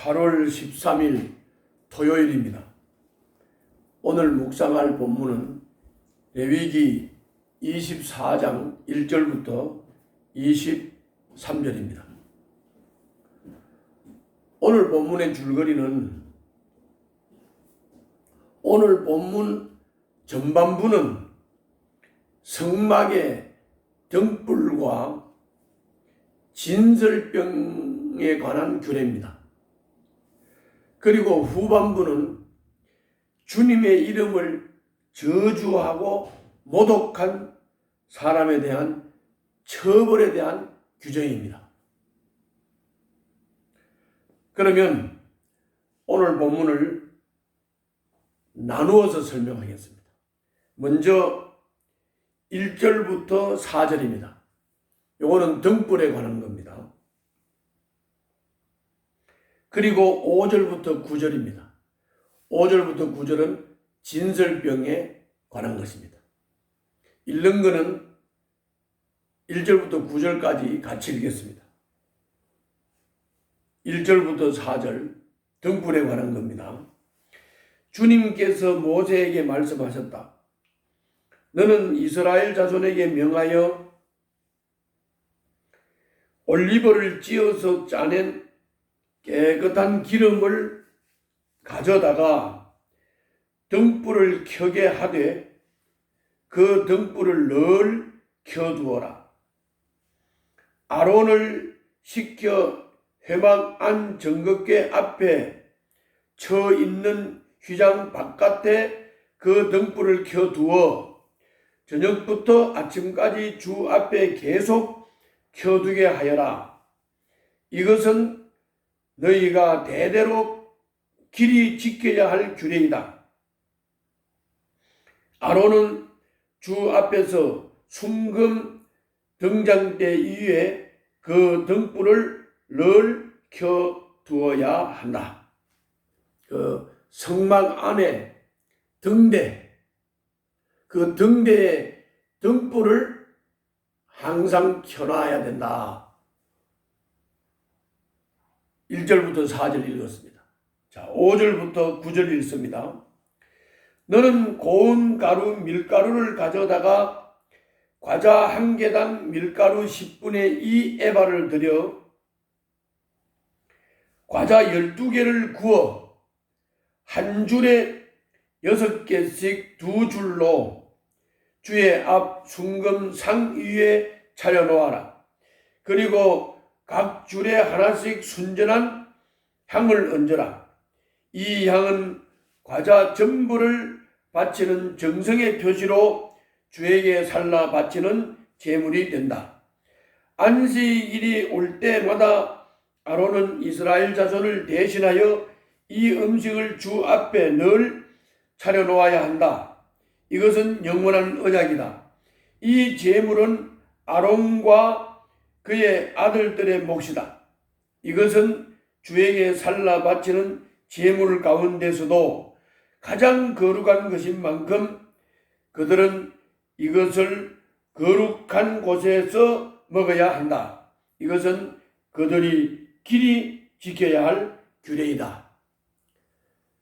8월 13일 토요일입니다. 오늘 묵상할 본문은 레위기 24장 1절부터 23절입니다. 오늘 본문의 줄거리는 오늘 본문 전반부는 성막의 등불과 진설병에 관한 규례입니다. 그리고 후반부는 주님의 이름을 저주하고 모독한 사람에 대한 처벌에 대한 규정입니다. 그러면 오늘 본문을 나누어서 설명하겠습니다. 먼저 1절부터 4절입니다. 요거는 등불에 관한 겁니다. 그리고 5절부터 9절입니다. 5절부터 9절은 진설병에 관한 것입니다. 읽는 거는 1절부터 9절까지 같이 읽겠습니다. 1절부터 4절 등불에 관한 겁니다. 주님께서 모세에게 말씀하셨다. 너는 이스라엘 자손에게 명하여 올리브를 찧어서 짜낸 깨끗한 기름을 가져다가 등불을 켜게 하되 그 등불을 늘 켜두어라. 아론을 시켜 회막 안 정극계 앞에 쳐 있는 휘장 바깥에 그 등불을 켜두어 저녁부터 아침까지 주 앞에 계속 켜두게 하여라. 이것은 너희가 대대로 길이 지켜야 할 규례이다. 아론은 주 앞에서 순금 등잔대 위에 그 등불을 늘 켜두어야 한다. 그 성막 안에 등대, 그 등대에 등불을 항상 켜놔야 된다. 1절부터 4절 읽었습니다. 자, 5절부터 9절 읽습니다. 너는 고운 가루 밀가루를 가져다가 과자 한 개당 밀가루 10분의 2 에바를 들여 과자 12개를 구워 한 줄에 6개씩 두 줄로 주의 앞 순금 상 위에 차려놓아라. 그리고 각 줄에 하나씩 순전한 향을 얹어라. 이 향은 과자 전부를 바치는 정성의 표시로 주에게 살라 바치는 제물이 된다. 안식일이 올 때마다 아론은 이스라엘 자손을 대신하여 이 음식을 주 앞에 늘 차려놓아야 한다. 이것은 영원한 언약이다. 이 제물은 아론과 그의 아들들의 몫이다. 이것은 주에게 살라 바치는 제물 가운데서도 가장 거룩한 것인 만큼 그들은 이것을 거룩한 곳에서 먹어야 한다. 이것은 그들이 길이 지켜야 할 규례이다.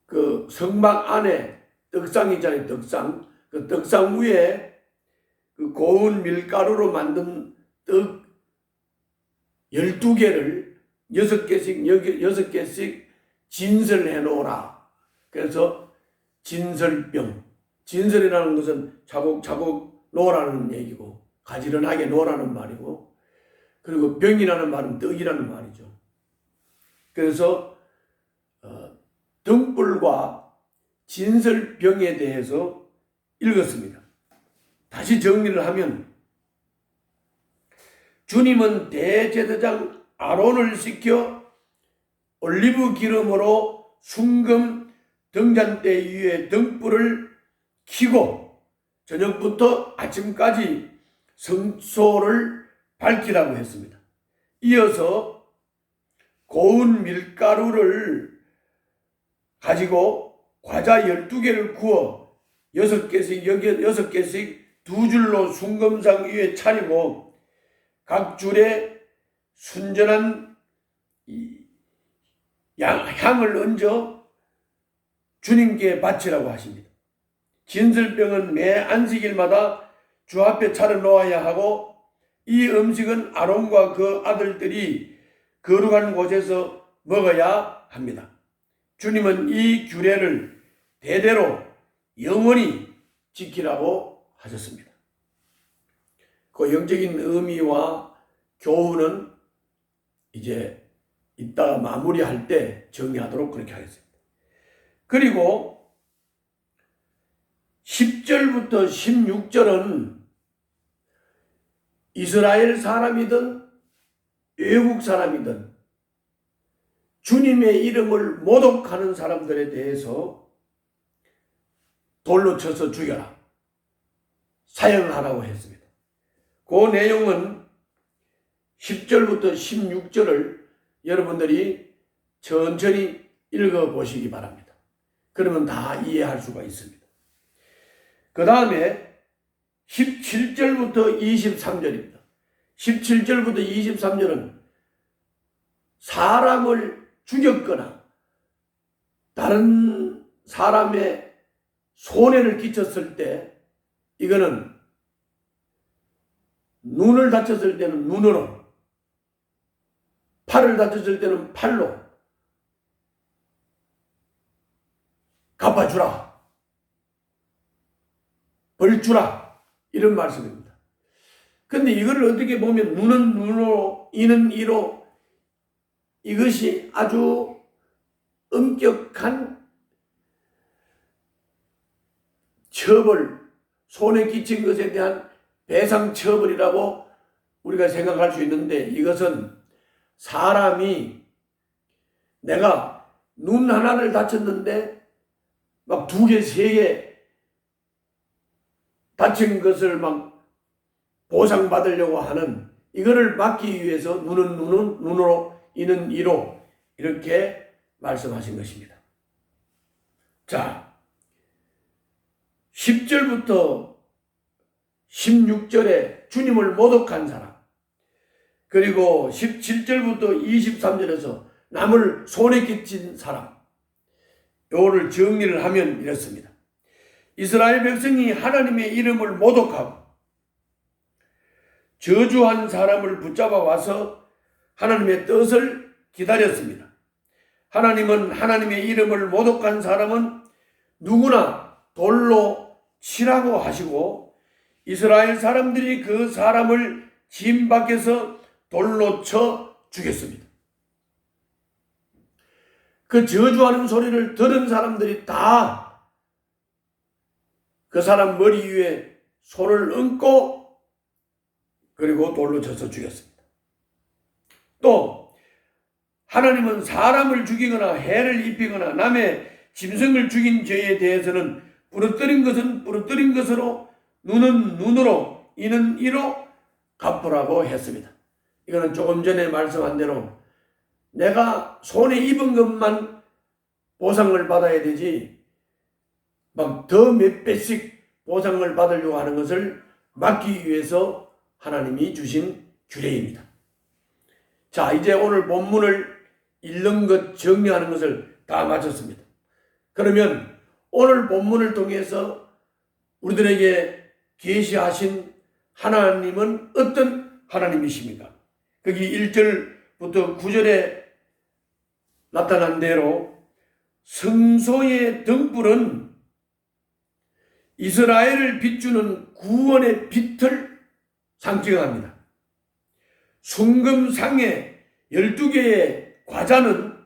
그 성막 안에 떡상 있잖아요. 떡상. 그 떡상 위에 그 고운 밀가루로 만든 떡 12개를 6개씩 진설해 놓으라. 그래서 진설병. 진설이라는 것은 차곡차곡 놓으라는 얘기고, 가지런하게 놓으라는 말이고, 그리고 병이라는 말은 떡이라는 말이죠. 그래서 등불과 진설병에 대해서 읽었습니다. 다시 정리를 하면 주님은 대제사장 아론을 시켜 올리브 기름으로 순금 등잔대 위에 등불을 켜고 저녁부터 아침까지 성소를 밝히라고 했습니다. 이어서 고운 밀가루를 가지고 과자 12개를 구워 6개씩 두 줄로 순금상 위에 차리고 각 줄에 순전한 향을 얹어 주님께 바치라고 하십니다. 진설병은 매 안식일마다 주 앞에 차려놓아야 하고, 이 음식은 아론과 그 아들들이 거룩한 곳에서 먹어야 합니다. 주님은 이 규례를 대대로 영원히 지키라고 하셨습니다. 그 영적인 의미와 교훈은 이제 이따가 마무리할 때 정리하도록 그렇게 하겠습니다. 그리고 10절부터 16절은 이스라엘 사람이든 외국 사람이든 주님의 이름을 모독하는 사람들에 대해서 돌로 쳐서 죽여라, 사형하라고 했습니다. 그 내용은 10절부터 16절을 여러분들이 천천히 읽어보시기 바랍니다. 그러면 다 이해할 수가 있습니다. 그 다음에 17절부터 23절입니다. 17절부터 23절은 사람을 죽였거나 다른 사람의 손해를 끼쳤을 때, 이거는 눈을 다쳤을 때는 눈으로, 팔을 다쳤을 때는 팔로 갚아주라, 벌 주라, 이런 말씀입니다. 근데 이걸 어떻게 보면 눈은 눈으로, 이는 이로, 이것이 아주 엄격한 처벌, 손에 끼친 것에 대한 배상 처벌이라고 우리가 생각할 수 있는데, 이것은 사람이 내가 눈 하나를 다쳤는데 막 2개, 3개 다친 것을 막 보상받으려고 하는, 이거를 막기 위해서 눈은 눈으로, 이는 이로, 이렇게 말씀하신 것입니다. 자, 10절부터 16절에 주님을 모독한 사람, 그리고 17절부터 23절에서 남을 손에 끼친 사람, 요거를 정리를 하면 이렇습니다. 이스라엘 백성이 하나님의 이름을 모독하고 저주한 사람을 붙잡아 와서 하나님의 뜻을 기다렸습니다. 하나님은 하나님의 이름을 모독한 사람은 누구나 돌로 치라고 하시고, 이스라엘 사람들이 그 사람을 진 밖에서 돌로 쳐 죽였습니다. 그 저주하는 소리를 들은 사람들이 다 그 사람 머리 위에 손을 얹고 그리고 돌로 쳐서 죽였습니다. 또 하나님은 사람을 죽이거나 해를 입히거나 남의 짐승을 죽인 죄에 대해서는 부러뜨린 것은 부러뜨린 것으로, 눈은 눈으로, 이는 이로 갚으라고 했습니다. 이거는 조금 전에 말씀한 대로 내가 손에 입은 것만 보상을 받아야 되지, 막 더 몇 배씩 보상을 받으려고 하는 것을 막기 위해서 하나님이 주신 규례입니다. 자, 이제 오늘 본문을 읽는 것, 정리하는 것을 다 마쳤습니다. 그러면 오늘 본문을 통해서 우리들에게 계시하신 하나님은 어떤 하나님이십니까? 거기 1절부터 9절에 나타난 대로 성소의 등불은 이스라엘을 비추는 구원의 빛을 상징합니다. 순금상의 12개의 과자는,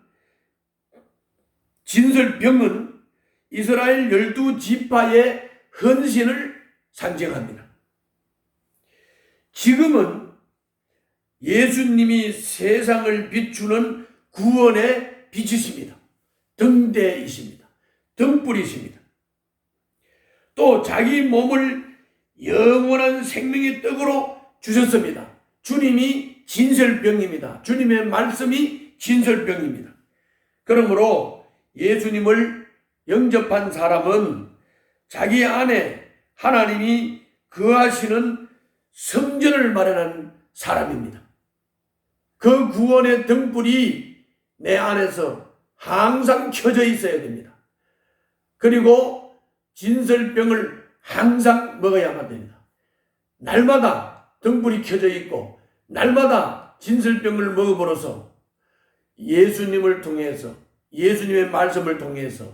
진설병은 이스라엘 12지파의 헌신을 상징합니다. 지금은 예수님이 세상을 비추는 구원의 빛이십니다. 등대이십니다. 등불이십니다. 또 자기 몸을 영원한 생명의 떡으로 주셨습니다. 주님이 진설병입니다. 주님의 말씀이 진설병입니다. 그러므로 예수님을 영접한 사람은 자기 안에 하나님이 거하시는 성전을 마련한 사람입니다. 그 구원의 등불이 내 안에서 항상 켜져 있어야 됩니다. 그리고 진설병을 항상 먹어야만 됩니다. 날마다 등불이 켜져 있고 날마다 진설병을 먹음으로써 예수님을 통해서, 예수님의 말씀을 통해서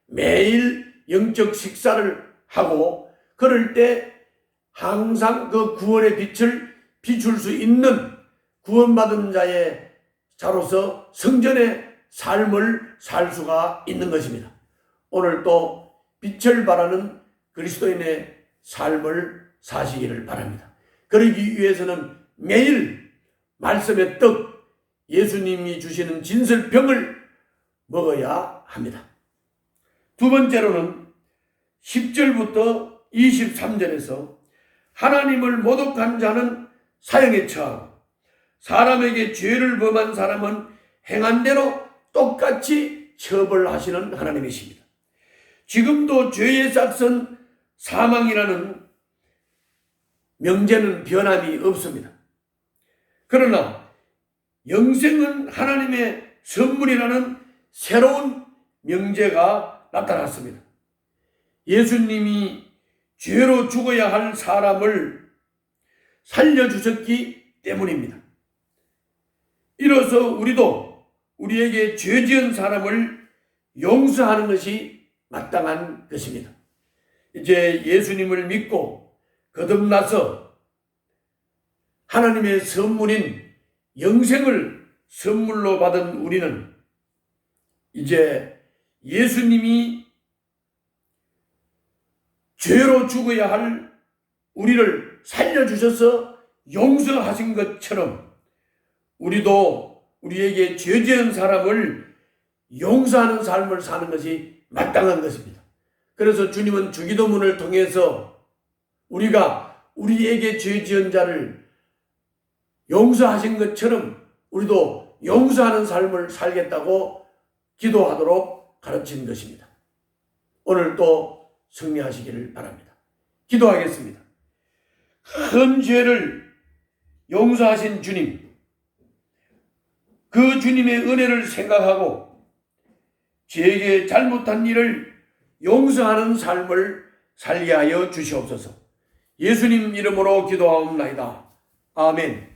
매일 영적 식사를 하고, 그럴 때 항상 그 구원의 빛을 비출 수 있는 구원받은 자로서 성전의 삶을 살 수가 있는 것입니다. 오늘 또 빛을 발하는 그리스도인의 삶을 사시기를 바랍니다. 그러기 위해서는 매일 말씀의 떡, 예수님이 주시는 진설병을 먹어야 합니다. 두 번째로는 10절부터 23절에서 하나님을 모독한 자는 사형에 처하고 사람에게 죄를 범한 사람은 행한 대로 똑같이 처벌하시는 하나님이십니다. 지금도 죄의 싹은 사망이라는 명제는 변함이 없습니다. 그러나 영생은 하나님의 선물이라는 새로운 명제가 나타났습니다. 예수님이 죄로 죽어야 할 사람을 살려주셨기 때문입니다. 이로써 우리도 우리에게 죄 지은 사람을 용서하는 것이 마땅한 것입니다. 이제 예수님을 믿고 거듭나서 하나님의 선물인 영생을 선물로 받은 우리는 이제 예수님이 죄로 죽어야 할 우리를 살려주셔서 용서하신 것처럼 우리도 우리에게 죄 지은 사람을 용서하는 삶을 사는 것이 마땅한 것입니다. 그래서 주님은 주기도문을 통해서 우리가 우리에게 죄 지은 자를 용서하신 것처럼 우리도 용서하는 삶을 살겠다고 기도하도록 가르친 것입니다. 오늘 또 승리하시기를 바랍니다. 기도하겠습니다. 큰 죄를 용서하신 주님, 그 주님의 은혜를 생각하고 저에게 잘못한 일을 용서하는 삶을 살게 하여 주시옵소서. 예수님 이름으로 기도하옵나이다. 아멘.